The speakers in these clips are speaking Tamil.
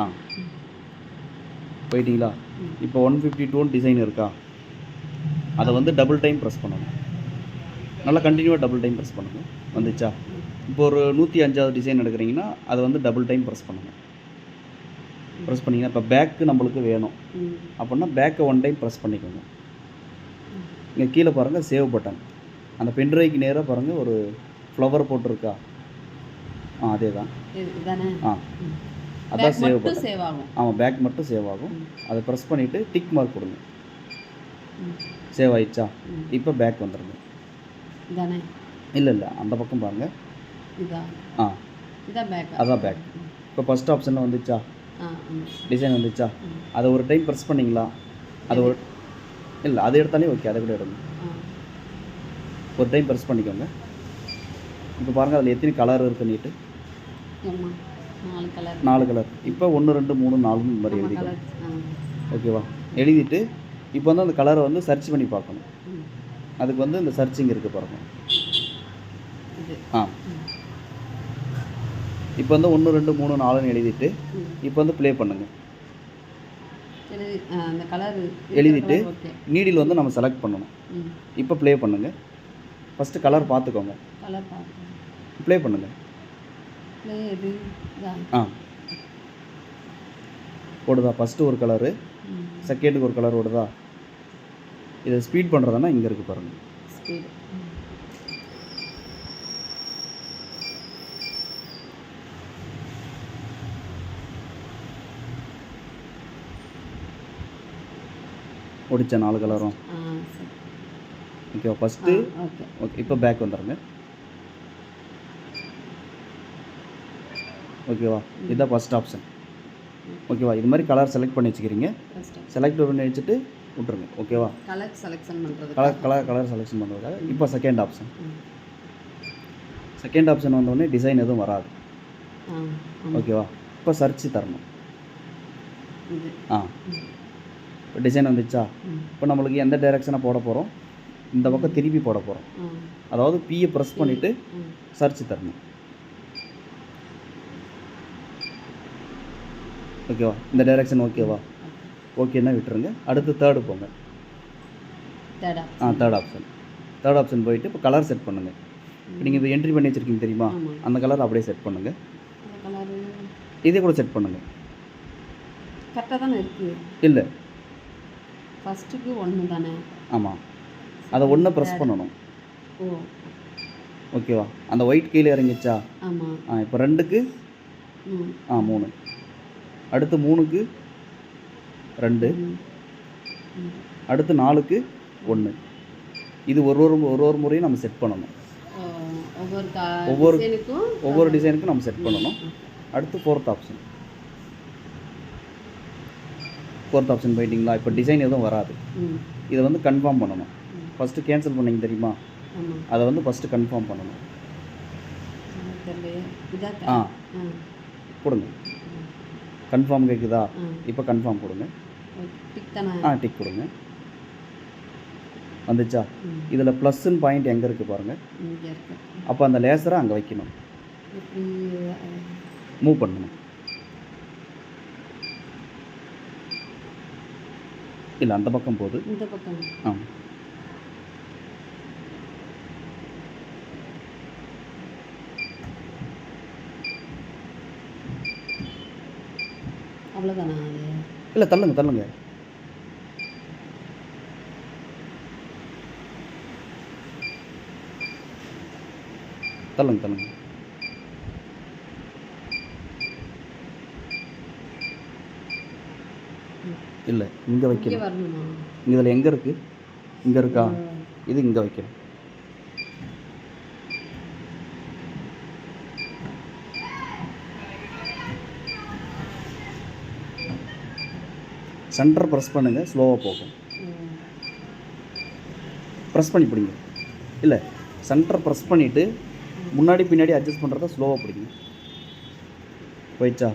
ஆ போயிட்டீங்களா? இப்போ 152 டிசைன் இருக்கா? அதை வந்து டபுள் டைம் ப்ரெஸ் பண்ணணும். நல்லா கண்டினியூவாக டபுள் டைம் ப்ரெஸ் பண்ணுங்கள். வந்துச்சா? இப்போ ஒரு 105வது டிசைன் எடுக்கிறீங்கன்னா அதை வந்து டபுள் டைம் ப்ரெஸ் பண்ணுங்கள். ப்ரெஸ் பண்ணிங்கன்னா இப்போ பேக்கு நம்மளுக்கு வேணும் அப்படின்னா பேக்கை 1 டைம் ப்ரெஸ் பண்ணிக்கோங்க. இங்கே கீழே பாருங்கள் சேவ் பட்டன். அந்த பென்ட்ரைவ்க்கு நேராக பாருங்கள் ஒரு ஃப்ளவர் போட்டிருக்கா? அதே தான். அதான் சேவ் பட்டன். ஆமாம், பேக் மட்டும் சேவ் ஆகும். அதை ப்ரெஸ் பண்ணிவிட்டு டிக் மார்க் கொடுங்க. சேவ் ஆயிடுச்சா? இப்போ பேக் வந்துடுங்க. இல்லை அந்த பக்கம் பாருங்கள். அதான் பேக். இப்போ ஃபஸ்ட் ஆப்ஷனில் வந்துச்சா? டிசைன் வந்துச்சா? அதை ஒரு டைம் ப்ரெஸ் பண்ணிங்களா? அது ஒரு இல்லை, அதை எடுத்தாலே ஓகே, அதை கூட எடுங்க. ஒரு டைம் ப்ரெஸ் பண்ணிக்கோங்க. இப்போ பாருங்கள் அதில் எத்தனை கலர் இருக்குன்னுட்டு. 4 கலர். இப்போ 1 2 3 4 இந்த மாதிரி எழுதிக்கோங்க. ஓகேவா? எழுதிட்டு இப்போ வந்து அந்த கலரை வந்து சர்ச் பண்ணி பார்க்கணும். அதுக்கு வந்து இந்த சர்ச்சிங் இருக்குது பாருங்கள். இப்போ வந்து 1 2 3 4ன்னு எழுதிட்டு இப்போ வந்து ப்ளே பண்ணுங்கள். அந்த கலர் எழுதிட்டு நீடில் வந்து நம்ம செலக்ட் பண்ணணும். இப்போ ப்ளே பண்ணுங்கள். ஃபஸ்ட்டு கலர் பார்த்துக்கோங்க. ப்ளே பண்ணுங்கள். ஓடுதா? ஃபஸ்ட்டு ஒரு கலரு, செகண்டுக்கு ஒரு கலர் ஓடுதா? இதை ஸ்பீட் பண்ணுறதுனா இங்கே இருக்குது பாருங்கள். ஸ்பீட் ஓடிச்சா 4 கலரும்? ஓகேவா? First okay. இப்போ பேக் வந்துடுங்க. ஓகேவா? இதுதான் ஃபஸ்ட் ஆப்ஷன். ஓகேவா? இது மாதிரி கலர் செலக்ட் பண்ணி வச்சுக்கிறீங்க. செலக்ட் பண்ணி வச்சுட்டு விட்டுருங்க. ஓகேவா? கலர் செலெக்ஷன் பண்ணுறதுக்காக இப்போ செகண்ட் ஆப்ஷன். செகண்ட் ஆப்ஷன் வந்தோடனே டிசைன் எதுவும் வராது. ஓகேவா? இப்போ சர்ச் தரணும். இப்போ டிசைன் வந்துச்சா? இப்போ நம்மளுக்கு எந்த டைரெக்ஷனாக போட போகிறோம்? இந்த பக்கம் திருப்பி போட போகிறோம். அதாவது பியை ப்ரெஸ் பண்ணிவிட்டு சர்ச் தரணும். ஓகேவா? இந்த டைரெக்ஷன் ஓகேவா? ஓகேன்னா விட்டுருங்க. அடுத்து தேர்டு போங்க. தேர்ட் ஆப்ஷன் போயிட்டு இப்போ கலர் செட் பண்ணுங்கள். இப்போ நீங்கள் இப்போ என்ட்ரி பண்ணி வச்சுருக்கீங்க தெரியுமா? அந்த கலர் அப்படியே செட் பண்ணுங்கள். இதே கூட செட் பண்ணுங்கள். கரெக்டாக தானே இருக்குது? இல்லை, ஃபஸ்ட்டுக்கு 1 தானே? ஆமாம், அதை 1 ப்ரெஸ் பண்ணணும். ஓகேவா? அந்த ஒயிட் கீழே இறங்கிச்சா? இப்போ 2க்கு 3, அடுத்து 3க்கு 2, அடுத்து 4க்கு 1. இது ஒரு முறையும் நம்ம செட் பண்ணணும். ஒவ்வொரு டிசைனுக்கும் நம்ம செட் பண்ணணும். அடுத்து ஃபோர்த் ஆப்ஷன் போயிட்டிங்களா? இப்போ டிசைன் எதுவும் வராது. இதை வந்து கன்ஃபார்ம் பண்ணணும். ஃபஸ்ட்டு கேன்சல் பண்ணிங்க தெரியுமா? அதை வந்து ஃபஸ்ட்டு கன்ஃபார்ம் பண்ணணும். கொடுங்க. கன்ஃபார்ம் கேட்குதா? இப்போ கன்ஃபார்ம் கொடுங்க. டிக் கொடுங்க. வந்துச்சா? இதில் ப்ளஸ்ன்னு பாயிண்ட் எங்கே இருக்குது பாருங்கள். அப்போ அந்த லேசரை அங்கே வைக்கணும். மூவ் பண்ணணும். இல்லை, அந்த பக்கம் போகுது. அவ்வளோதானா? இல்லை, தள்ளுங்க. தள்ளுங்க. இல்லை, இங்கே வைக்கணும். இதில் எங்கே இருக்குது? இங்கே இருக்கா? இது இங்கே வைக்கணும். சென்டர் ப்ரெஸ் பண்ணுங்கள், ஸ்லோவாக போகும். ப்ரெஸ் பண்ணி பிடிங்க. இல்லை, சென்டர் ப்ரெஸ் பண்ணிவிட்டு முன்னாடி பின்னாடி அட்ஜஸ்ட் பண்ணுறத ஸ்லோவாக பிடிங்க. போயிடுச்சா?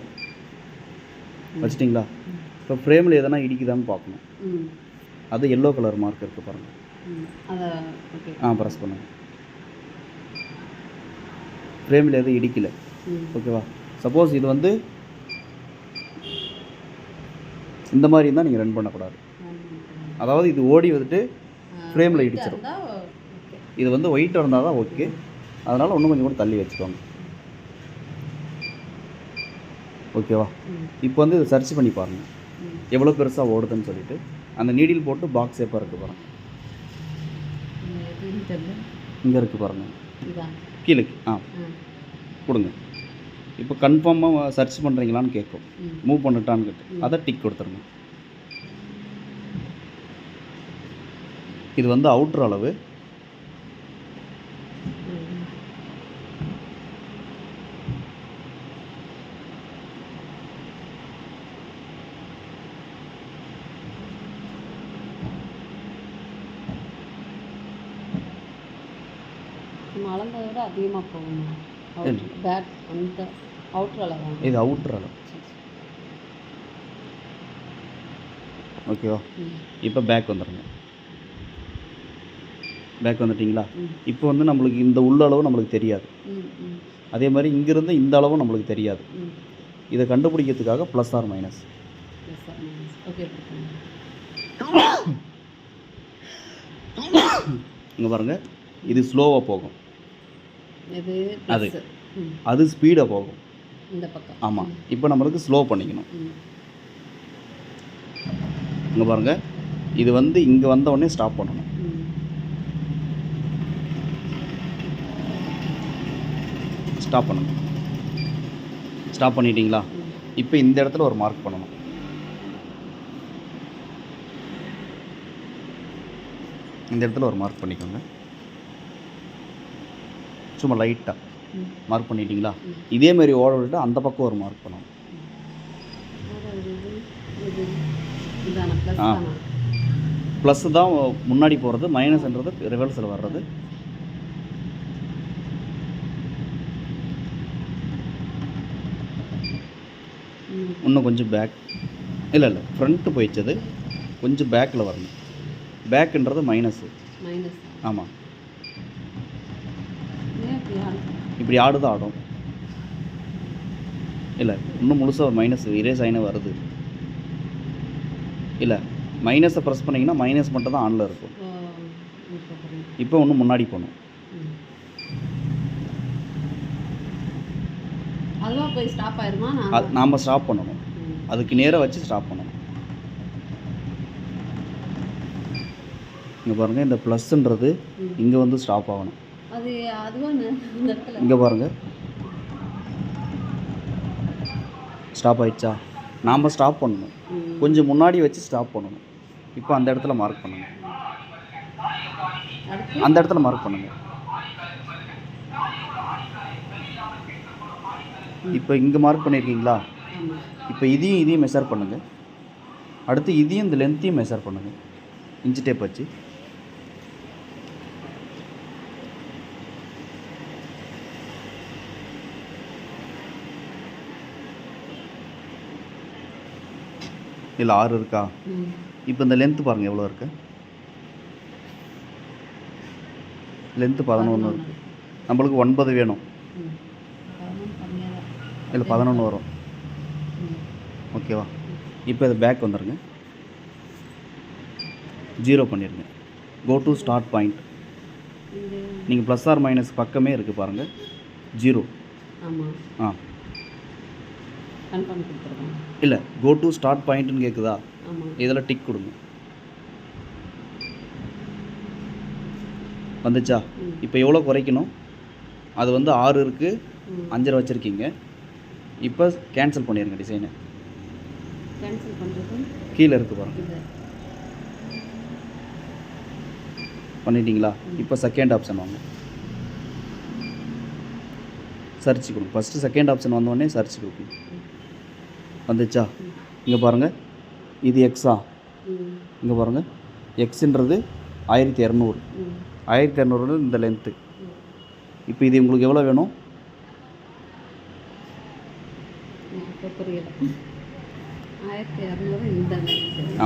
வச்சிட்டிங்களா? இப்போ ஃப்ரேமில் எதனா இடிக்குதான்னு பார்க்கணும். அது எல்லோ கலர் மார்க் இருக்குது பாருங்கள். ப்ரெஸ் பண்ணுங்கள். ஃப்ரேமில் எதுவும் இடிக்கலை. ஓகேவா? சப்போஸ் இது வந்து இந்த மாதிரி இருந்தால் நீங்கள் ரன் பண்ணக்கூடாது. அதாவது இது ஓடி வந்துட்டு ஃப்ரேமில் இடிச்சிடும். ஓகே. இது வந்து ஒயிட்டாக இருந்தால் தான் ஓகே. அதனால் இன்னும் கொஞ்சம் கூட தள்ளி வச்சுக்கோங்க. ஓகேவா? இப்போ வந்து இதை சர்ச் பண்ணி பாருங்கள் எவ்வளோ பெருசாக ஓடுதுன்னு சொல்லிட்டு. அந்த நீடில் போட்டு பாக்ஸ் ஷேப்பாக இருக்குது பாருங்கள். இங்கே இருக்குது பாருங்கள், கீழே. கொடுங்க. இப்போ கன்ஃபார்மாக சர்ச் பண்ணுறீங்களான்னு கேட்கும். மூவ் பண்ணிட்டான்னு கேட்டு அதை டிக் கொடுத்துருங்க. இது வந்து அவுட்ரு அளவு. அளந்ததை விட அதிகமாக போகணும். பேக் அந்த அவுட்ரு அளவு. இது அவுட்ரு அளவு. ஓகேவா? இப்போ பேக் வந்துடுங்க. பேக் வந்துட்டிங்களா? இப்போ வந்து நம்மளுக்கு இந்த உள்ள அளவு நம்மளுக்கு தெரியாது. அதே மாதிரி இங்கேருந்து இந்த அளவும் நம்மளுக்கு தெரியாது. இதை கண்டுபிடிக்கிறதுக்காக ப்ளஸ் ஆர் மைனஸ். இங்கே பாருங்கள், இது ஸ்லோவாக போகும். அது ஸ்பீடாக போகும் இந்த பக்கம். ஆமாம். இப்போ நம்மளுக்கு ஸ்லோ பண்ணிக்கணும். இங்கே பாருங்கள், இது வந்து இங்கே வந்த உடனே ஸ்டாப் பண்ணணும். ஸ்டாப் பண்ணணும். ஸ்டாப் பண்ணிட்டீங்களா? இப்போ இந்த இடத்துல ஒரு மார்க் பண்ணணும். இந்த இடத்துல ஒரு மார்க் பண்ணிக்கோங்க. சும்மா லைட்டாக மார்க் பண்ணிட்டீங்களா? இதேமாரி ஓட விட்டு அந்த பக்கம் ஒரு மார்க் பண்ணணும். ப்ளஸ் தான் முன்னாடி போகிறது, மைனஸ்ன்றது ரிவர்ஸில் வர்றது. இன்னும் கொஞ்சம் பேக். இல்லை ஃப்ரண்ட்டு போயிடுச்சது. கொஞ்சம் பேக்கில் வரணும். பேக்குன்றது மைனஸு. ஆமாம். இப்படி ஆடுதான் ஆடும். இல்லை இன்னும் முழுசாக மைனஸ் இரேஸ் ஆகினே வருது. இல்லை மைனஸை ப்ரெஸ் பண்ணிங்கன்னா மைனஸ் மட்டும் தான் ஆனில் இருக்கும். இப்போ இன்னும் முன்னாடி போகணும். நாம் ஸ்டாப் பண்ணணும். அதுக்கு நேராக வச்சு ஸ்டாப் பண்ணணும். இங்கே பாருங்கள், இந்த ப்ளஸ்ன்றது இங்கே வந்து ஸ்டாப் ஆகணும். இங்கே பாருங்கள், ஸ்டாப் ஆயிடுச்சா? நாம் ஸ்டாப் பண்ணணும். கொஞ்சம் முன்னாடி வச்சு ஸ்டாப் பண்ணணும். இப்போ அந்த இடத்துல மார்க் பண்ணணும். அந்த இடத்துல மார்க் பண்ணுங்க. இப்போ இங்கே மார்க் பண்ணியிருக்கீங்களா? இப்போ இதையும் மெஷர் பண்ணுங்கள். அடுத்து இதையும் இந்த லென்த்தையும் மெஷர் பண்ணுங்கள் இன்ச்சு டேப் வச்சு. இல்லை 6 இருக்கா? இப்போ இந்த லென்த்து பாருங்கள் எவ்வளோ இருக்குது. லென்த்து 11 இருக்குது. நம்மளுக்கு 9 வேணும். இல்லை 11 வரும். ஓகேவா? இப்போ இது பேக் வந்துடுங்க. 0 பண்ணிடுங்க. Go to start point. நீங்கள் ப்ளஸ் ஆர் மைனஸ் பக்கமே இருக்குது பாருங்கள், 0. இல்லை கோ டு ஸ்டார்ட் பாயிண்ட்னு கேட்குதா? இதில் டிக் கொடுங்க. வந்துச்சா? இப்போ எவ்வளோ குறைக்கணும்? அது வந்து 6 இருக்குது, 5 வச்சுருக்கீங்க. இப்போ கேன்சல் பண்ணிடுங்க டிசைனை. கீழே இருக்குது பாருங்கள். பண்ணிட்டீங்களா? இப்போ செகண்ட் ஆப்ஷன் வாங்க, சர்ச் கொடுங்க. ஃபஸ்ட்டு செகண்ட் ஆப்ஷன் வந்தோடனே சர்ச் கொடுங்க. வந்துச்சா? இங்கே பாருங்கள், இது எக்ஸா? இங்கே பாருங்கள், எக்ஸுன்றது 1200. 1200 இந்த லென்த்து. இப்போ இது உங்களுக்கு எவ்வளோ வேணும்? புரியல. 1200 இந்த